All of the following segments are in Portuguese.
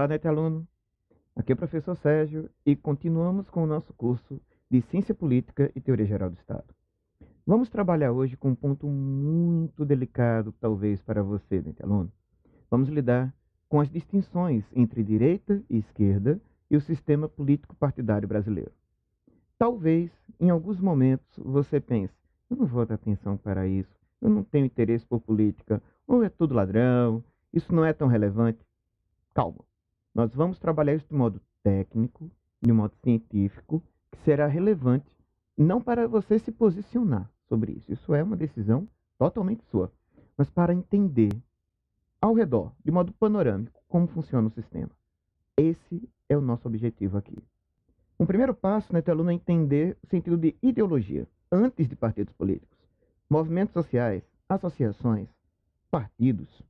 Olá, Neto aluno. Aqui é o professor Sérgio e continuamos com o nosso curso de Ciência Política e Teoria Geral do Estado. Vamos trabalhar hoje com um ponto muito delicado, talvez, para você, Neto aluno. Vamos lidar com as distinções entre direita e esquerda e o sistema político partidário brasileiro. Talvez, em alguns momentos, você pense, eu não vou dar atenção para isso, eu não tenho interesse por política, ou é tudo ladrão, isso não é tão relevante. Calma. Nós vamos trabalhar isso de modo técnico, de modo científico, que será relevante não para você se posicionar sobre isso. Isso é uma decisão totalmente sua, mas para entender ao redor, de modo panorâmico, como funciona o sistema. Esse é o nosso objetivo aqui. Um primeiro passo, Neto aluno, é entender o sentido de ideologia, antes de partidos políticos. Movimentos sociais, associações, partidos.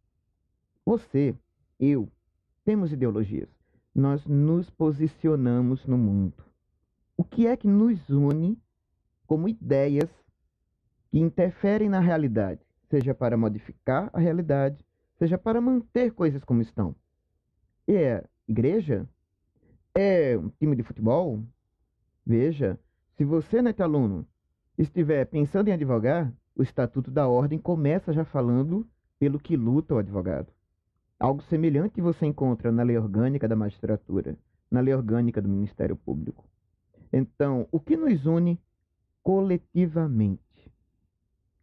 Você, eu, temos ideologias. Nós nos posicionamos no mundo. O que é que nos une como ideias que interferem na realidade, seja para modificar a realidade, seja para manter coisas como estão? É igreja? É um time de futebol? Veja, se você, Neto aluno, estiver pensando em advogar, o Estatuto da Ordem começa já falando pelo que luta o advogado. Algo semelhante você encontra na Lei Orgânica da Magistratura, na Lei Orgânica do Ministério Público. Então, o que nos une coletivamente?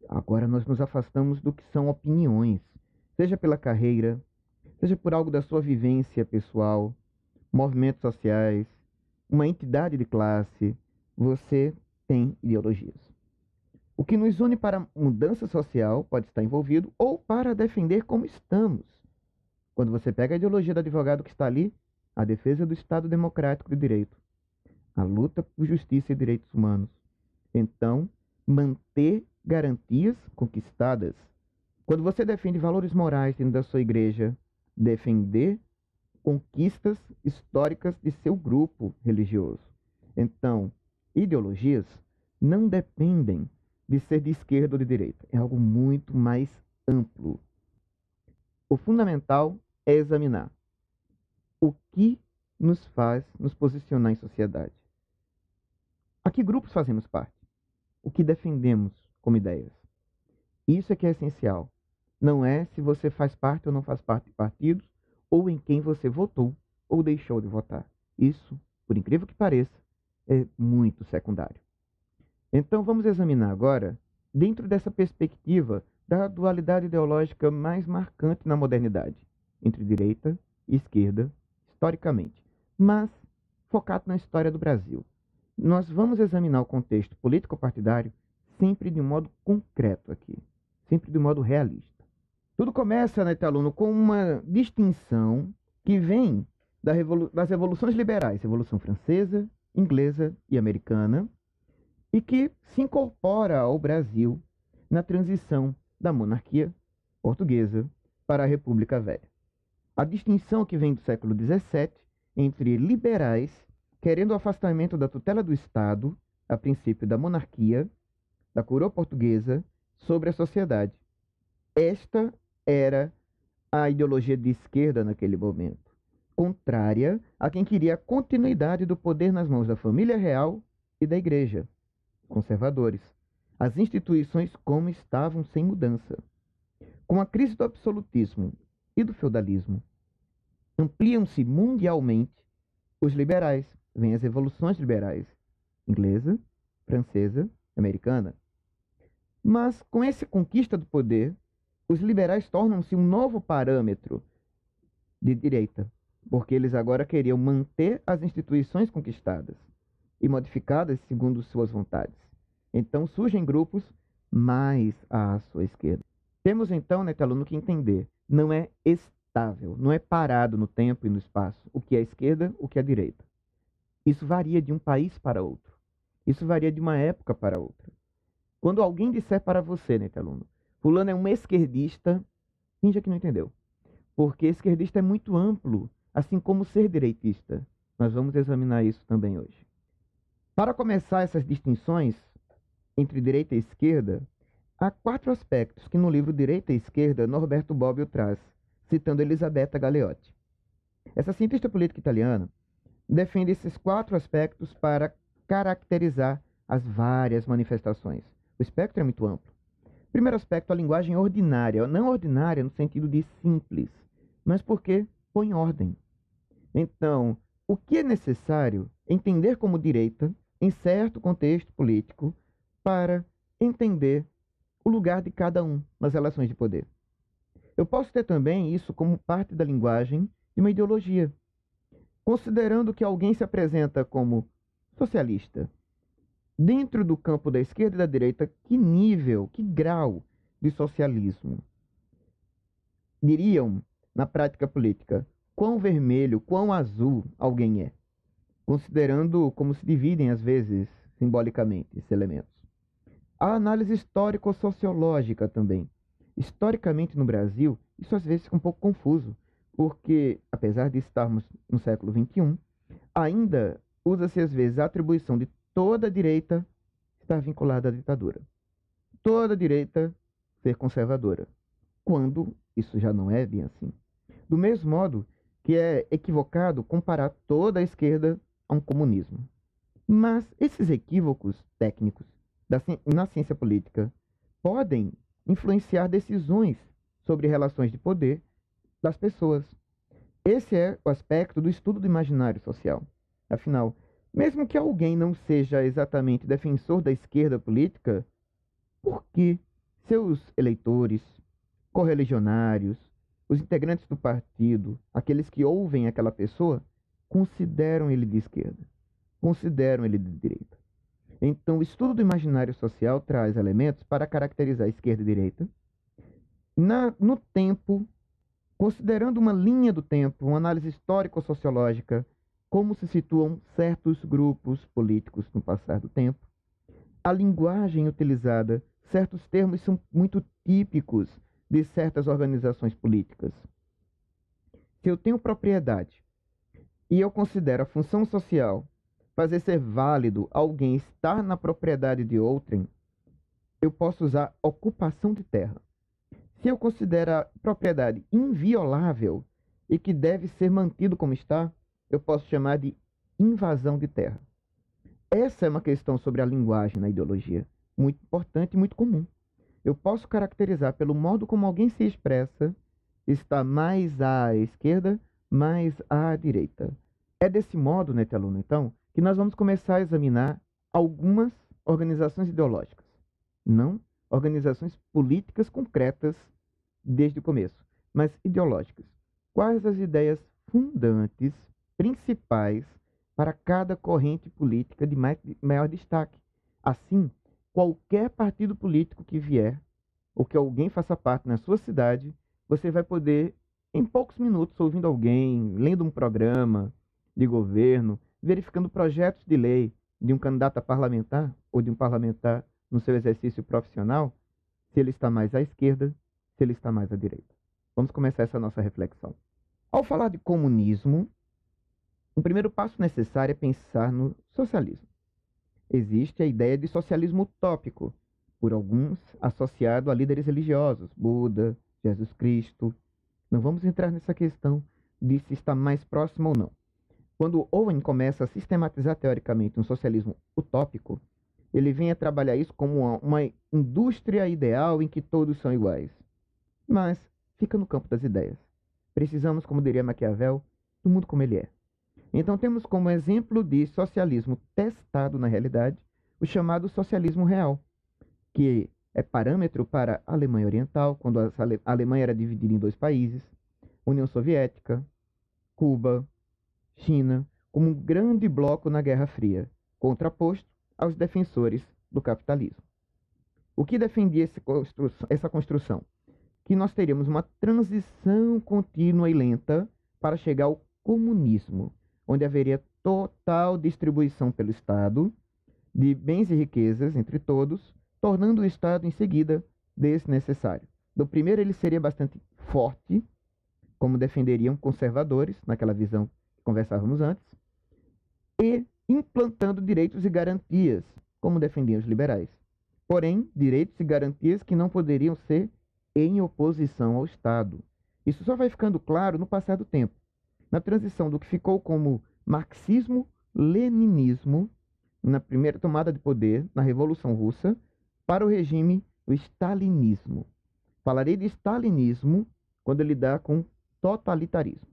Agora nós nos afastamos do que são opiniões, seja pela carreira, seja por algo da sua vivência pessoal, movimentos sociais, uma entidade de classe. Você tem ideologias. O que nos une para a mudança social pode estar envolvido ou para defender como estamos. Quando você pega a ideologia do advogado que está ali, a defesa do Estado Democrático de Direito, a luta por justiça e direitos humanos. Então, manter garantias conquistadas. Quando você defende valores morais dentro da sua igreja, defender conquistas históricas de seu grupo religioso. Então, ideologias não dependem de ser de esquerda ou de direita. É algo muito mais amplo. O fundamental é examinar o que nos faz nos posicionar em sociedade. A que grupos fazemos parte? O que defendemos como ideias? Isso é que é essencial. Não é se você faz parte ou não faz parte de partidos, ou em quem você votou ou deixou de votar. Isso, por incrível que pareça, é muito secundário. Então vamos examinar agora, dentro dessa perspectiva da dualidade ideológica mais marcante na modernidade, entre direita e esquerda, historicamente, mas focado na história do Brasil. Nós vamos examinar o contexto político-partidário sempre de um modo concreto aqui, sempre de um modo realista. Tudo começa, Neto aluno, com uma distinção que vem das revoluções liberais, Revolução Francesa, Inglesa e Americana, e que se incorpora ao Brasil na transição da monarquia portuguesa para a República Velha. A distinção que vem do século XVII entre liberais, querendo o afastamento da tutela do Estado, a princípio da monarquia, da coroa portuguesa, sobre a sociedade. Esta era a ideologia de esquerda naquele momento, contrária a quem queria a continuidade do poder nas mãos da família real e da igreja, conservadores. As instituições como estavam sem mudança. Com a crise do absolutismo e do feudalismo, ampliam-se mundialmente os liberais. Vêm as revoluções liberais, inglesa, francesa, americana. Mas com essa conquista do poder, os liberais tornam-se um novo parâmetro de direita, porque eles agora queriam manter as instituições conquistadas e modificadas segundo suas vontades. Então surgem grupos mais à sua esquerda. Temos então, Neto aluno, que entender, não é estável, não é parado no tempo e no espaço, o que é a esquerda, o que é a direita. Isso varia de um país para outro. Isso varia de uma época para outra. Quando alguém disser para você, Neto aluno, fulano é um esquerdista, finja que não entendeu. Porque esquerdista é muito amplo, assim como ser direitista. Nós vamos examinar isso também hoje. Para começar essas distinções entre direita e esquerda, há 4 aspectos que no livro Direita e Esquerda, Norberto Bobbio traz, citando Elisabetta Galeotti. Essa cientista política italiana defende esses 4 aspectos para caracterizar as várias manifestações. O espectro é muito amplo. Primeiro aspecto, a linguagem ordinária. Não ordinária no sentido de simples, mas porque põe ordem. Então, o que é necessário entender como direita em certo contexto político para entender o lugar de cada um nas relações de poder? Eu posso ter também isso como parte da linguagem de uma ideologia, considerando que alguém se apresenta como socialista. Dentro do campo da esquerda e da direita, que nível, que grau de socialismo? Diriam, na prática política, quão vermelho, quão azul alguém é, considerando como se dividem, às vezes, simbolicamente, esses elementos. A análise histórico-sociológica também. Historicamente, no Brasil, isso às vezes fica um pouco confuso, porque, apesar de estarmos no século XXI, ainda usa-se às vezes a atribuição de toda a direita estar vinculada à ditadura. Toda a direita ser conservadora, quando isso já não é bem assim. Do mesmo modo que é equivocado comparar toda a esquerda a um comunismo. Mas esses equívocos técnicos na ciência política podem influenciar decisões sobre relações de poder das pessoas. Esse é o aspecto do estudo do imaginário social. Afinal, mesmo que alguém não seja exatamente defensor da esquerda política, por que seus eleitores, correligionários, os integrantes do partido, aqueles que ouvem aquela pessoa, consideram ele de esquerda, consideram ele de direita? Então, o estudo do imaginário social traz elementos para caracterizar esquerda e direita. No tempo, considerando uma linha do tempo, uma análise histórico-sociológica, como se situam certos grupos políticos no passar do tempo. A linguagem utilizada, certos termos são muito típicos de certas organizações políticas. Se eu tenho propriedade e eu considero a função social fazer ser válido alguém estar na propriedade de outrem, eu posso usar ocupação de terra. Se eu considero a propriedade inviolável e que deve ser mantido como está, eu posso chamar de invasão de terra. Essa é uma questão sobre a linguagem na ideologia, muito importante e muito comum. Eu posso caracterizar pelo modo como alguém se expressa, está mais à esquerda, mais à direita. É desse modo, né, aluno, então, que nós vamos começar a examinar algumas organizações ideológicas, não organizações políticas concretas desde o começo, mas ideológicas. Quais as ideias fundantes, principais, para cada corrente política de maior destaque? Assim, qualquer partido político que vier, ou que alguém faça parte na sua cidade, você vai poder, em poucos minutos, ouvindo alguém, lendo um programa de governo, verificando projetos de lei de um candidato a parlamentar ou de um parlamentar no seu exercício profissional, se ele está mais à esquerda, se ele está mais à direita. Vamos começar essa nossa reflexão. Ao falar de comunismo, o primeiro passo necessário é pensar no socialismo. Existe a ideia de socialismo utópico, por alguns associado a líderes religiosos, Buda, Jesus Cristo. Não vamos entrar nessa questão de se está mais próximo ou não. Quando Owen começa a sistematizar teoricamente um socialismo utópico, ele vem a trabalhar isso como uma indústria ideal em que todos são iguais. Mas fica no campo das ideias. Precisamos, como diria Maquiavel, do mundo como ele é. Então temos como exemplo de socialismo testado na realidade o chamado socialismo real, que é parâmetro para a Alemanha Oriental, quando a Alemanha era dividida em 2 países, União Soviética, Cuba, China, como um grande bloco na Guerra Fria, contraposto aos defensores do capitalismo. O que defendia essa construção? Que nós teríamos uma transição contínua e lenta para chegar ao comunismo, onde haveria total distribuição pelo Estado de bens e riquezas entre todos, tornando o Estado em seguida desnecessário. Do primeiro, ele seria bastante forte, como defenderiam conservadores, naquela visão que conversávamos antes, e implantando direitos e garantias, como defendiam os liberais. Porém, direitos e garantias que não poderiam ser em oposição ao Estado. Isso só vai ficando claro no passar do tempo. na transição do que ficou como marxismo-leninismo, na primeira tomada de poder, na Revolução Russa, para o regime do stalinismo. Falarei de stalinismo quando lidar com totalitarismo.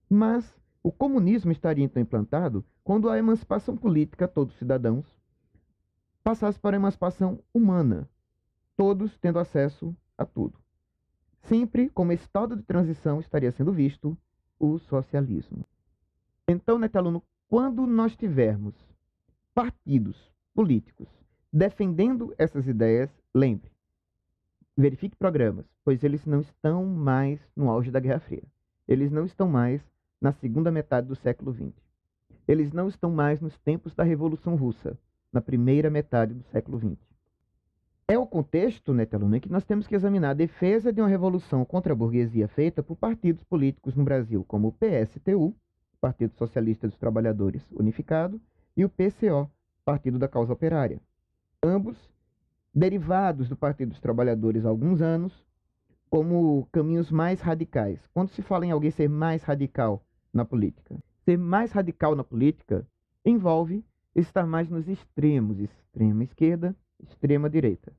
Mas o comunismo estaria então implantado quando a emancipação política, todos os cidadãos, passasse para a emancipação humana, todos tendo acesso a tudo. Sempre como estado de transição estaria sendo visto o socialismo. Então, neto aluno, quando nós tivermos partidos políticos defendendo essas ideias, lembre, verifique programas, pois eles não estão mais no auge da Guerra Fria. Eles não estão mais na segunda metade do século XX. Eles não estão mais nos tempos da Revolução Russa, na primeira metade do século XX. É o contexto, neto aluno, em que nós temos que examinar a defesa de uma revolução contra a burguesia feita por partidos políticos no Brasil, como o PSTU, Partido Socialista dos Trabalhadores Unificado, e o PCO, Partido da Causa Operária. Ambos derivados do Partido dos Trabalhadores há alguns anos, como caminhos mais radicais. Quando se fala em alguém ser mais radical na política, ser mais radical na política envolve estar mais nos extremos, extrema esquerda, extrema direita.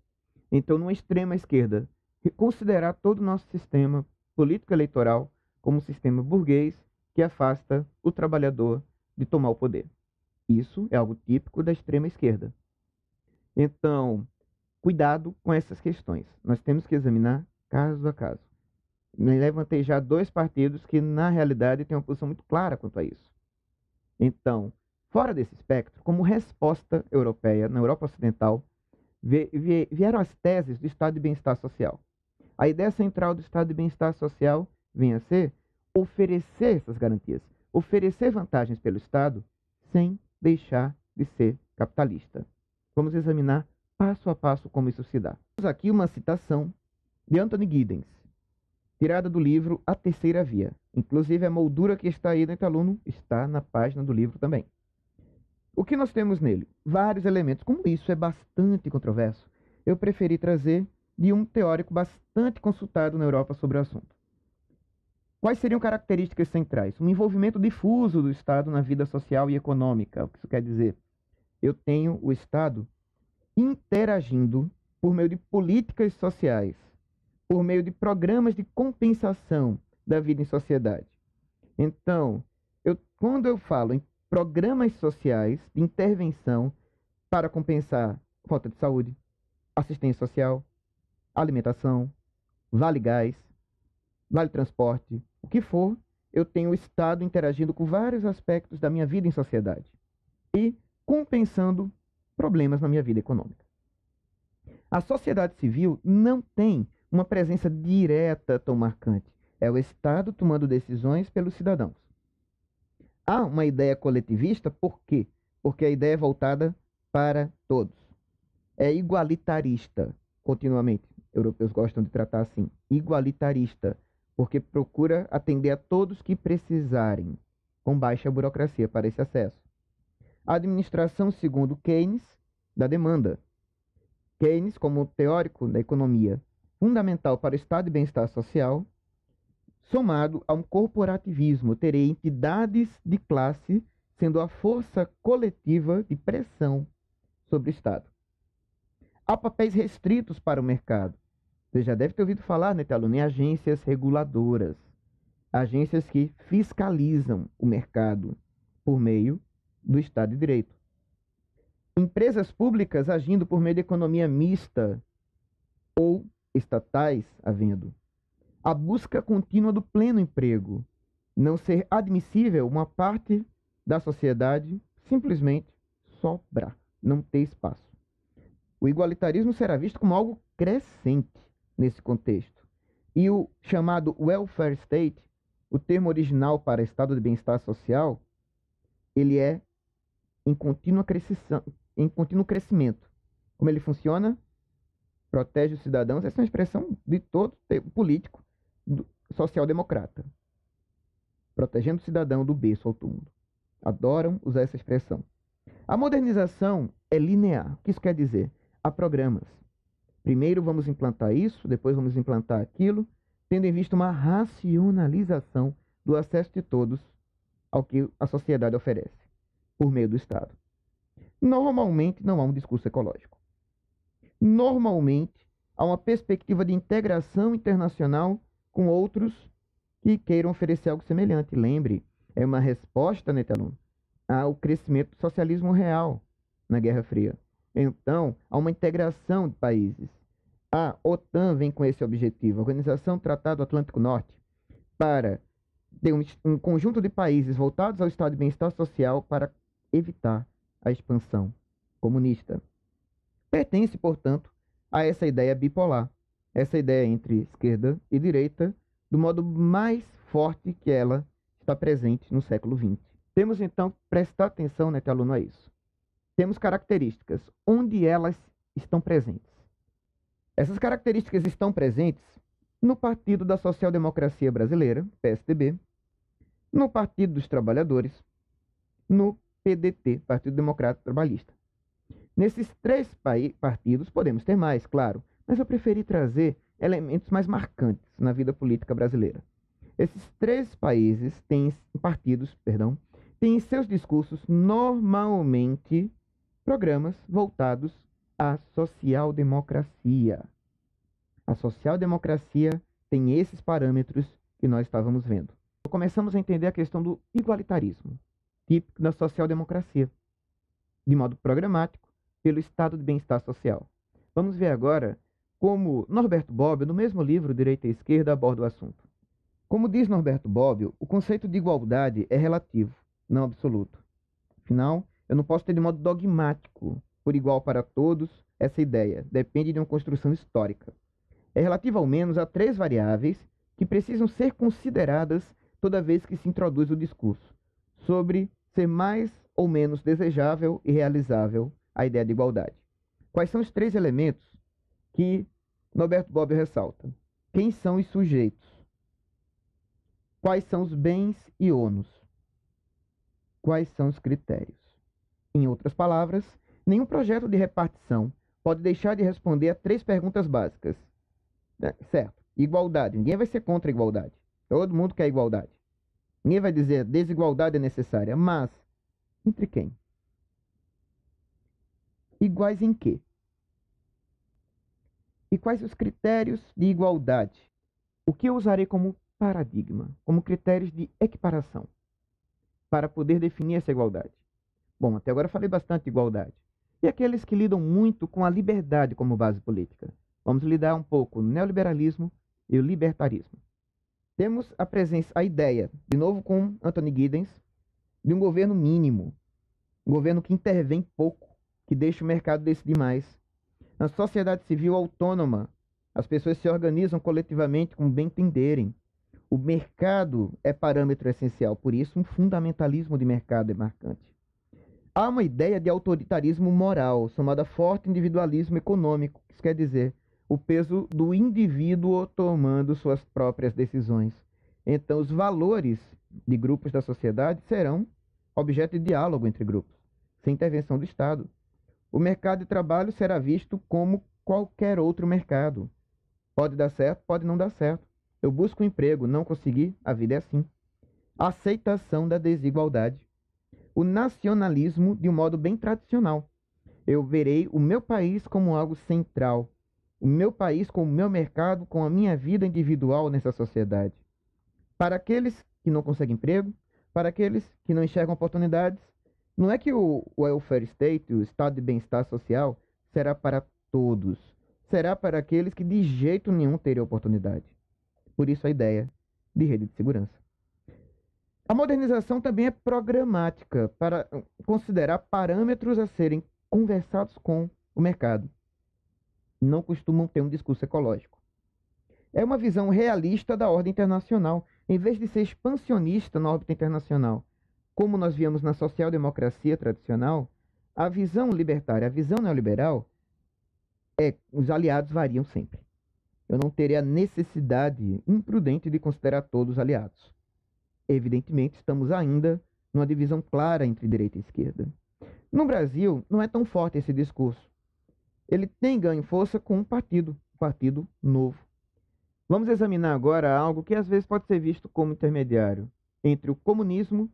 Então, numa extrema esquerda, considerar todo o nosso sistema político eleitoral como um sistema burguês que afasta o trabalhador de tomar o poder. Isso é algo típico da extrema esquerda. Então, cuidado com essas questões. Nós temos que examinar caso a caso. Me levantei já 2 partidos que, na realidade, têm uma posição muito clara quanto a isso. Então, fora desse espectro, como resposta europeia, na Europa Ocidental, vieram as teses do Estado de Bem-Estar Social. A ideia central do Estado de Bem-Estar Social vem a ser oferecer essas garantias, oferecer vantagens pelo Estado sem deixar de ser capitalista. Vamos examinar passo a passo como isso se dá. Temos aqui uma citação de Anthony Giddens, tirada do livro A Terceira Via. Inclusive, a moldura que está aí, neto aluno, está na página do livro também. O que nós temos nele? Vários elementos. Como isso é bastante controverso, eu preferi trazer de um teórico bastante consultado na Europa sobre o assunto. Quais seriam características centrais? Um envolvimento difuso do Estado na vida social e econômica. O que isso quer dizer? Eu tenho o Estado interagindo por meio de políticas sociais, por meio de programas de compensação da vida em sociedade. Então, quando eu falo em programas sociais de intervenção para compensar falta de saúde, assistência social, alimentação, vale gás, vale transporte, o que for, eu tenho o Estado interagindo com vários aspectos da minha vida em sociedade e compensando problemas na minha vida econômica. A sociedade civil não tem uma presença direta tão marcante. É o Estado tomando decisões pelos cidadãos. Há uma ideia coletivista, por quê? Porque a ideia é voltada para todos. É igualitarista, continuamente. Europeus gostam de tratar assim. Igualitarista, porque procura atender a todos que precisarem, com baixa burocracia para esse acesso. A administração, segundo Keynes, da demanda. Keynes, como teórico da economia fundamental para o estado de bem-estar social, somado a um corporativismo, terei entidades de classe sendo a força coletiva de pressão sobre o Estado. Há papéis restritos para o mercado. Você já deve ter ouvido falar, né, aluno, em agências reguladoras, agências que fiscalizam o mercado por meio do Estado de Direito. Empresas públicas agindo por meio de economia mista ou estatais havendo. A busca contínua do pleno emprego. Não ser admissível uma parte da sociedade simplesmente sobrar, não ter espaço. O igualitarismo será visto como algo crescente nesse contexto. E o chamado welfare state, o termo original para estado de bem-estar social, ele é em contínuo crescimento. Como ele funciona? Protege os cidadãos. Essa é uma expressão de todo político social-democrata. Protegendo o cidadão do berço ao túmulo. Adoram usar essa expressão. A modernização é linear. O que isso quer dizer? Há programas. Primeiro vamos implantar isso, depois vamos implantar aquilo, tendo em vista uma racionalização do acesso de todos ao que a sociedade oferece, por meio do Estado. Normalmente não há um discurso ecológico. Normalmente há uma perspectiva de integração internacional com outros que queiram oferecer algo semelhante. Lembre, é uma resposta, né, aluno, ao crescimento do socialismo real na Guerra Fria. Então, há uma integração de países. A OTAN vem com esse objetivo, a Organização do Tratado Atlântico Norte, para ter um conjunto de países voltados ao estado de bem-estar social para evitar a expansão comunista. Pertence, portanto, a essa ideia bipolar, essa ideia entre esquerda e direita, do modo mais forte que ela está presente no século XX. Temos, então, que prestar atenção, né, aluno, a isso. Temos características, onde elas estão presentes. Essas características estão presentes no Partido da Social Democracia Brasileira, PSDB, no Partido dos Trabalhadores, no PDT, Partido Democrata Trabalhista. Nesses três partidos, podemos ter mais, claro, mas eu preferi trazer elementos mais marcantes na vida política brasileira. Esses três partidos têm em seus discursos normalmente programas voltados à social-democracia. A social-democracia tem esses parâmetros que nós estávamos vendo. Começamos a entender a questão do igualitarismo, típico da social-democracia, de modo programático, pelo estado de bem-estar social. Vamos ver agora como Norberto Bobbio, no mesmo livro Direita e Esquerda, aborda o assunto. Como diz Norberto Bobbio, o conceito de igualdade é relativo, não absoluto. Afinal, eu não posso ter de modo dogmático, por igual para todos, essa ideia. Depende de uma construção histórica. É relativo ao menos a três variáveis que precisam ser consideradas toda vez que se introduz o discurso sobre ser mais ou menos desejável e realizável a ideia de igualdade. Quais são os três elementos que Norberto Bobbio ressalta? Quem são os sujeitos? Quais são os bens e ônus? Quais são os critérios? Em outras palavras, nenhum projeto de repartição pode deixar de responder a três perguntas básicas. Certo, igualdade. Ninguém vai ser contra a igualdade. Todo mundo quer igualdade. Ninguém vai dizer desigualdade é necessária, mas entre quem? Iguais em quê? E quais os critérios de igualdade? O que eu usarei como paradigma, como critérios de equiparação, para poder definir essa igualdade? Bom, até agora eu falei bastante de igualdade. E aqueles que lidam muito com a liberdade como base política? Vamos lidar um pouco com o neoliberalismo e o libertarismo. Temos a ideia, de novo com Anthony Giddens, de um governo mínimo, um governo que intervém pouco, que deixa o mercado decidir mais. Na sociedade civil autônoma, as pessoas se organizam coletivamente como bem entenderem. O mercado é parâmetro essencial, por isso um fundamentalismo de mercado é marcante. Há uma ideia de autoritarismo moral, chamada forte individualismo econômico, que isso quer dizer o peso do indivíduo tomando suas próprias decisões. Então, os valores de grupos da sociedade serão objeto de diálogo entre grupos, sem intervenção do Estado. O mercado de trabalho será visto como qualquer outro mercado. Pode dar certo, pode não dar certo. Eu busco um emprego, não consegui, a vida é assim. A aceitação da desigualdade. O nacionalismo de um modo bem tradicional. Eu verei o meu país como algo central. O meu país como o meu mercado, com a minha vida individual nessa sociedade. Para aqueles que não conseguem emprego, para aqueles que não enxergam oportunidades, não é que o welfare state, o estado de bem-estar social, será para todos. Será para aqueles que de jeito nenhum teriam oportunidade. Por isso a ideia de rede de segurança. A modernização também é programática para considerar parâmetros a serem conversados com o mercado. Não costumam ter um discurso ecológico. É uma visão realista da ordem internacional, em vez de ser expansionista na órbita internacional. Como nós víamos na social-democracia tradicional, a visão libertária, a visão neoliberal, os aliados variam sempre. Eu não teria a necessidade imprudente de considerar todos aliados. Evidentemente, estamos ainda numa divisão clara entre direita e esquerda. No Brasil, não é tão forte esse discurso. Ele tem ganho força com um partido novo. Vamos examinar agora algo que às vezes pode ser visto como intermediário. entre o comunismo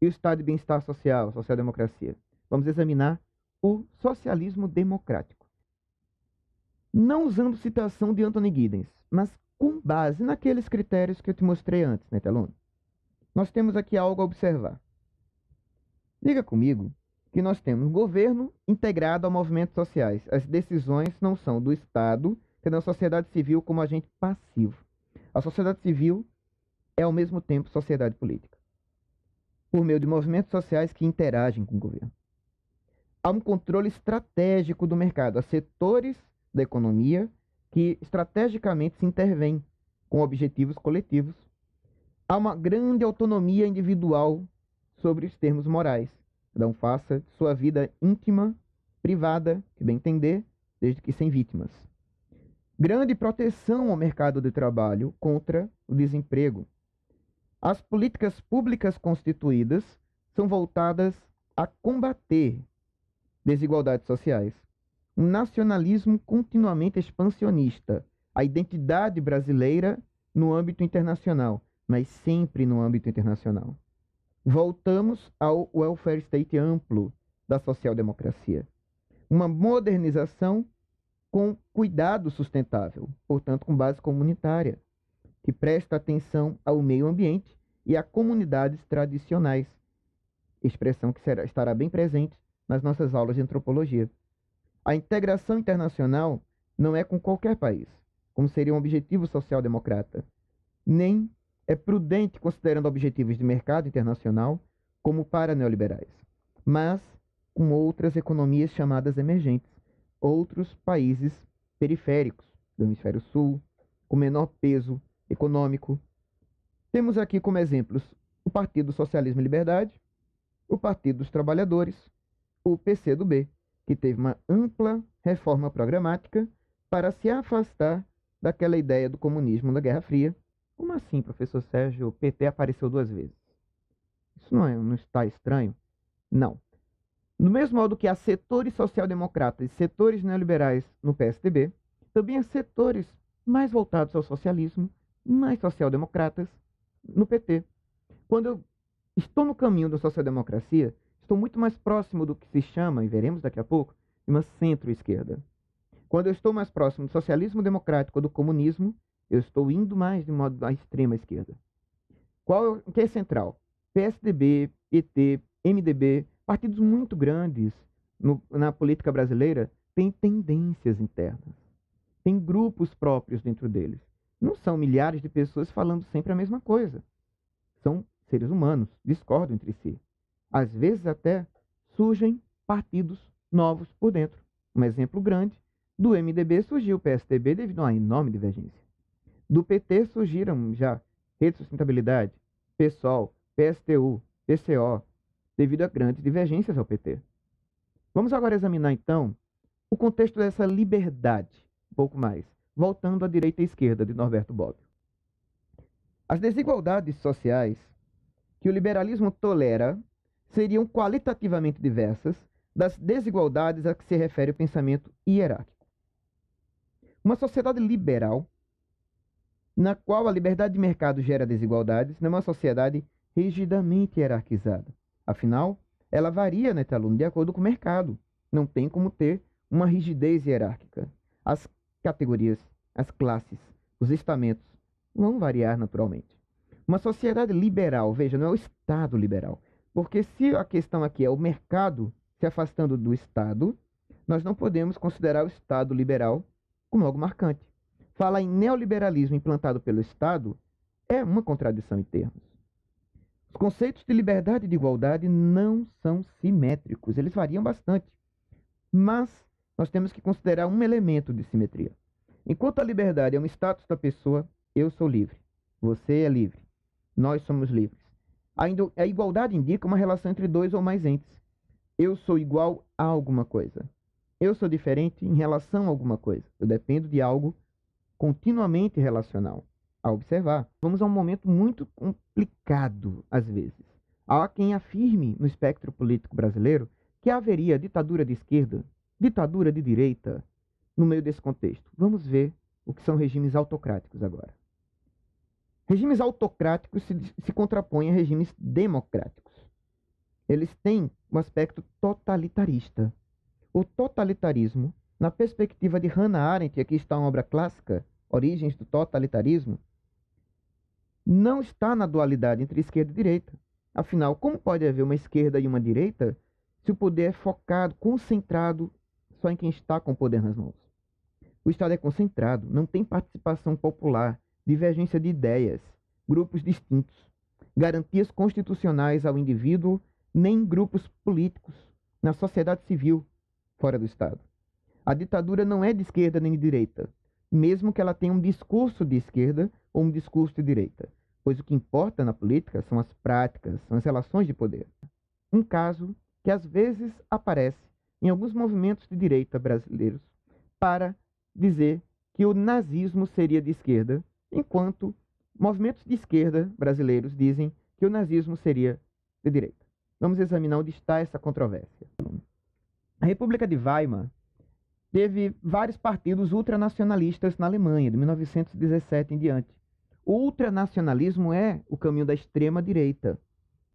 e o estado de bem-estar social, social-democracia. Vamos examinar o socialismo democrático. Não usando citação de Anthony Giddens, mas com base naqueles critérios que eu te mostrei antes, né, aluno? Nós temos aqui algo a observar. Liga comigo que nós temos um governo integrado a movimentos sociais. As decisões não são do Estado, tendo a sociedade civil como agente passivo. A sociedade civil é, ao mesmo tempo, sociedade política, por meio de movimentos sociais que interagem com o governo. Há um controle estratégico do mercado. Há setores da economia que estrategicamente se intervêm com objetivos coletivos. Há uma grande autonomia individual sobre os termos morais. Cada um faça sua vida íntima, privada, que bem entender, desde que sem vítimas. Grande proteção ao mercado de trabalho contra o desemprego. As políticas públicas constituídas são voltadas a combater desigualdades sociais. Um nacionalismo continuamente expansionista. A identidade brasileira no âmbito internacional, mas sempre no âmbito internacional. Voltamos ao welfare state amplo da social-democracia. Uma modernização com cuidado sustentável, portanto com base comunitária, que presta atenção ao meio ambiente e a comunidades tradicionais, expressão que estará bem presente nas nossas aulas de antropologia. A integração internacional não é com qualquer país, como seria um objetivo social-democrata, nem é prudente considerando objetivos de mercado internacional como para neoliberais, mas com outras economias chamadas emergentes, outros países periféricos do hemisfério sul, com menor peso econômico. Temos aqui como exemplos o Partido Socialismo e Liberdade, o Partido dos Trabalhadores, o PCdoB, que teve uma ampla reforma programática para se afastar daquela ideia do comunismo da Guerra Fria. Como assim, professor Sérgio, o PT apareceu 2 vezes? Isso não está estranho? Não. No mesmo modo que há setores social-democratas e setores neoliberais no PSDB, também há setores mais voltados ao socialismo, mais social-democratas no PT. Quando eu estou no caminho da social-democracia, estou muito mais próximo do que se chama, e veremos daqui a pouco, de uma centro-esquerda. Quando eu estou mais próximo do socialismo democrático ou do comunismo, eu estou indo mais de modo à extrema esquerda. O que é central? PSDB, PT, MDB, partidos muito grandes na política brasileira, têm tendências internas. Tem grupos próprios dentro deles. Não são milhares de pessoas falando sempre a mesma coisa. São seres humanos, discordam entre si. Às vezes até surgem partidos novos por dentro. Um exemplo grande, do MDB surgiu o PSDB devido a uma enorme divergência. Do PT surgiram já Rede de Sustentabilidade, PSOL, PSTU, PCO, devido a grandes divergências ao PT. Vamos agora examinar, então, o contexto dessa liberdade, um pouco mais, voltando à direita e esquerda de Norberto Bobbio. As desigualdades sociais que o liberalismo tolera seriam qualitativamente diversas das desigualdades a que se refere o pensamento hierárquico. Uma sociedade liberal, na qual a liberdade de mercado gera desigualdades, não é uma sociedade rigidamente hierarquizada. Afinal, ela varia, né, aluno, de acordo com o mercado. Não tem como ter uma rigidez hierárquica. As categorias, as classes, os estamentos vão variar naturalmente. Uma sociedade liberal, veja, não é o Estado liberal. Porque se a questão aqui é o mercado se afastando do Estado, nós não podemos considerar o Estado liberal como algo marcante. Falar em neoliberalismo implantado pelo Estado é uma contradição em termos. Os conceitos de liberdade e de igualdade não são simétricos, eles variam bastante. Mas nós temos que considerar um elemento de simetria. Enquanto a liberdade é um status da pessoa, eu sou livre, você é livre, nós somos livres. A igualdade indica uma relação entre 2 ou mais entes. Eu sou igual a alguma coisa. Eu sou diferente em relação a alguma coisa. Eu dependo de algo continuamente relacional. A observar, vamos a um momento muito complicado, às vezes. Há quem afirme no espectro político brasileiro que haveria ditadura de esquerda, ditadura de direita, no meio desse contexto. Vamos ver o que são regimes autocráticos agora. Regimes autocráticos se contrapõem a regimes democráticos. Eles têm um aspecto totalitarista. O totalitarismo, na perspectiva de Hannah Arendt, aqui está uma obra clássica, Origens do Totalitarismo, não está na dualidade entre esquerda e direita. Afinal, como pode haver uma esquerda e uma direita se o poder é focado, concentrado só em quem está com o poder nas mãos? O Estado é concentrado, não tem participação popular, divergência de ideias, grupos distintos, garantias constitucionais ao indivíduo, nem grupos políticos, na sociedade civil, fora do Estado. A ditadura não é de esquerda nem de direita, mesmo que ela tenha um discurso de esquerda ou um discurso de direita, pois o que importa na política são as práticas, são as relações de poder. Um caso que às vezes aparece em alguns movimentos de direita brasileiros para dizer que o nazismo seria de esquerda, enquanto movimentos de esquerda brasileiros dizem que o nazismo seria de direita. Vamos examinar onde está essa controvérsia. A República de Weimar teve vários partidos ultranacionalistas na Alemanha, de 1917 em diante. O ultranacionalismo é o caminho da extrema-direita.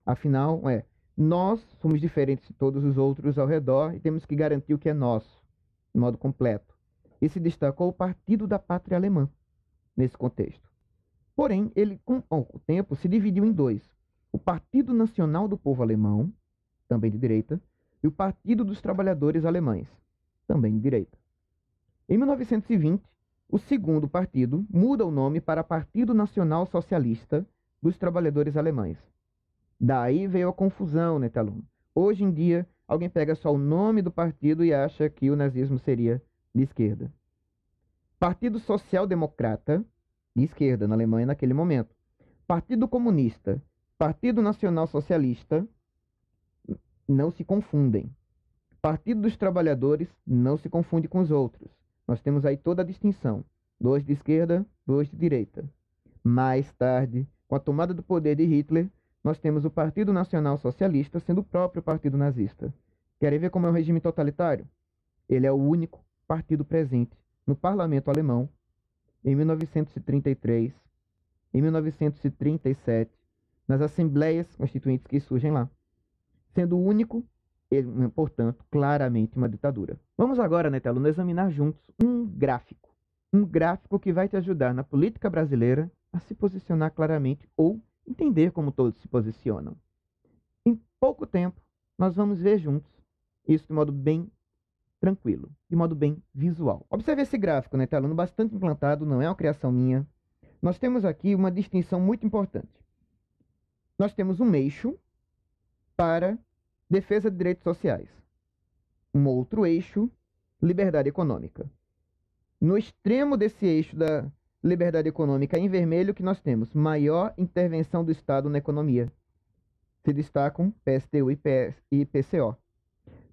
Afinal, nós somos diferentes de todos os outros ao redor e temos que garantir o que é nosso, de modo completo. E se destacou o Partido da Pátria Alemã, nesse contexto. Porém, ele, com pouco tempo, se dividiu em dois. O Partido Nacional do Povo Alemão, também de direita, e o Partido dos Trabalhadores Alemães, também de direita. Em 1920, o segundo partido muda o nome para Partido Nacional Socialista dos Trabalhadores Alemães. Daí veio a confusão, né, aluno? Hoje em dia, alguém pega só o nome do partido e acha que o nazismo seria de esquerda. Partido Social Democrata, de esquerda na Alemanha naquele momento. Partido Comunista, Partido Nacional Socialista, não se confundem. Partido dos Trabalhadores não se confunde com os outros. Nós temos aí toda a distinção. Dois de esquerda, dois de direita. Mais tarde, com a tomada do poder de Hitler, nós temos o Partido Nacional Socialista sendo o próprio partido nazista. Querem ver como é um regime totalitário? Ele é o único partido presente no parlamento alemão em 1933, em 1937, nas assembleias constituintes que surgem lá, sendo o único, portanto, claramente uma ditadura. Vamos agora, aluno, examinar juntos um gráfico que vai te ajudar na política brasileira a se posicionar claramente ou entender como todos se posicionam. Em pouco tempo, nós vamos ver juntos isso de modo bem tranquilo, de modo bem visual. Observe esse gráfico, aluno, bastante implantado, não é uma criação minha. Nós temos aqui uma distinção muito importante. Nós temos um eixo para defesa de direitos sociais. Um outro eixo, liberdade econômica. No extremo desse eixo da liberdade econômica, em vermelho, que nós temos maior intervenção do Estado na economia. Se destacam PSTU e PCO.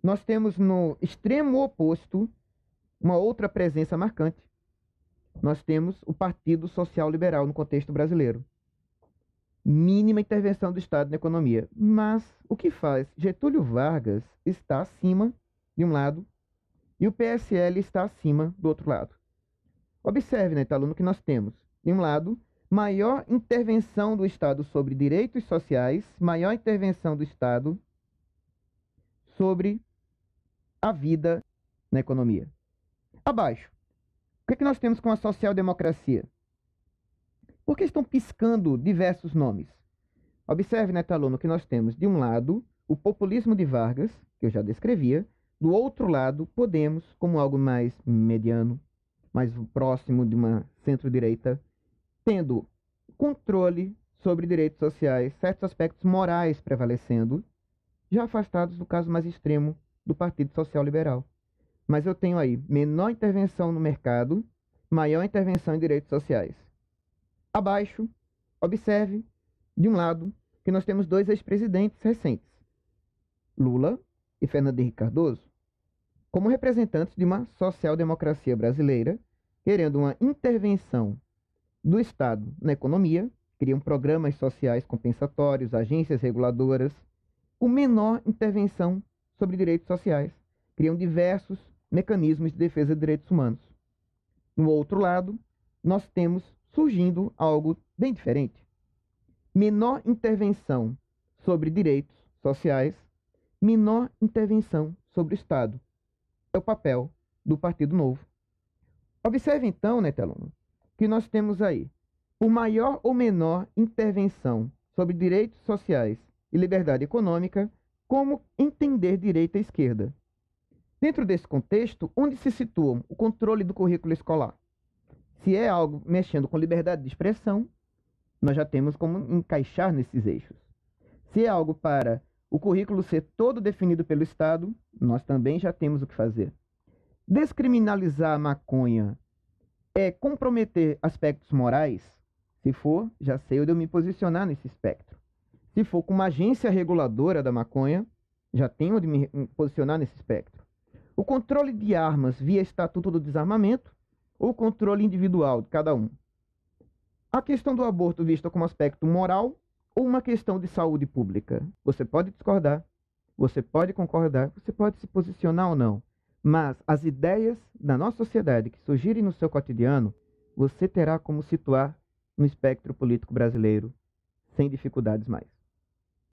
Nós temos no extremo oposto uma outra presença marcante. Nós temos o Partido Social Liberal no contexto brasileiro. Mínima intervenção do Estado na economia. Mas o que faz? Getúlio Vargas está acima de um lado e o PSL está acima do outro lado. Observe, aluno, que nós temos, de um lado, maior intervenção do Estado sobre direitos sociais, maior intervenção do Estado sobre a vida na economia. Abaixo, o que nós temos com a social-democracia? Por que estão piscando diversos nomes? Observe, aluno, que nós temos, de um lado, o populismo de Vargas, que eu já descrevia, do outro lado, Podemos, como algo mais mediano, mais próximo de uma centro-direita, tendo controle sobre direitos sociais, certos aspectos morais prevalecendo, já afastados do caso mais extremo do Partido Social Liberal. Mas eu tenho aí menor intervenção no mercado, maior intervenção em direitos sociais. Abaixo, observe, de um lado, que nós temos dois ex-presidentes recentes, Lula e Fernando Henrique Cardoso, como representantes de uma social-democracia brasileira, querendo uma intervenção do Estado na economia, criam programas sociais compensatórios, agências reguladoras, com menor intervenção sobre direitos sociais, criam diversos mecanismos de defesa de direitos humanos. No outro lado, nós temos surgindo algo bem diferente. Menor intervenção sobre direitos sociais, menor intervenção sobre o Estado. É o papel do Partido Novo. Observe então, né, aluno, que nós temos aí, por maior ou menor intervenção sobre direitos sociais e liberdade econômica, como entender direita e esquerda. Dentro desse contexto, onde se situa o controle do currículo escolar? Se é algo mexendo com liberdade de expressão, nós já temos como encaixar nesses eixos. Se é algo para o currículo ser todo definido pelo Estado, nós também já temos o que fazer. Descriminalizar a maconha é comprometer aspectos morais? Se for, já sei onde eu me posicionar nesse espectro. Se for com uma agência reguladora da maconha, já tenho onde me posicionar nesse espectro. O controle de armas via Estatuto do Desarmamento ou o controle individual de cada um? A questão do aborto vista como aspecto moral ou uma questão de saúde pública? Você pode discordar, você pode concordar, você pode se posicionar ou não, mas as ideias da nossa sociedade que surgirem no seu cotidiano, você terá como situar no espectro político brasileiro sem dificuldades mais.